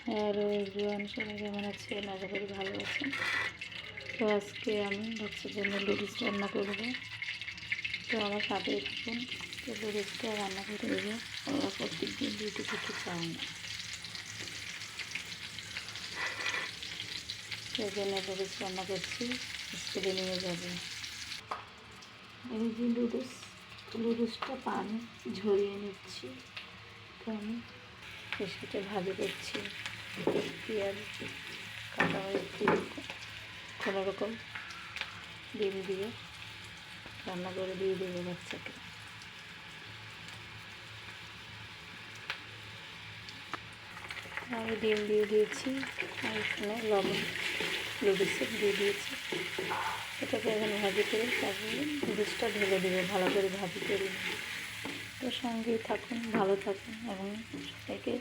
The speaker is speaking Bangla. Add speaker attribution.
Speaker 1: হ্যালো এভরিওয়ান, সবাই কেমন আছেন? আশা করি ভালো আছেন। তো আজকে আমি বাচ্চার জন্য লুডুস রান্না করব। তো আমার সাথেই থাকুন। তো লুডুসটা রান্না করে দেবো। ওরা প্রত্যেক দিন দুটো খেতে চায় না, সেই জন্য লুডুস রান্না করছি, স্কুলে নিয়ে যাবে। এই যে লুডুসটা পানি ঝরিয়ে নিচ্ছি। তো আমি এর সাথে ভাজি করছি, পেঁয়াজ কাটা হয়েছে, কোনো রকম ডিম দিয়ে রান্না করে দিয়ে দেবো বাচ্চাকে। আমি ডিম দিয়ে দিয়েছি আর এখানে লবণ লুডুসে দিয়ে দিয়েছি। এটাকে এখন ভাজি করে তারপরে লুডুসটা ঢেলে দেবো, ভালো করে ভাজি করে। তো সঙ্গেই থাকুন, ভালো থাকুন এবং সবাইকে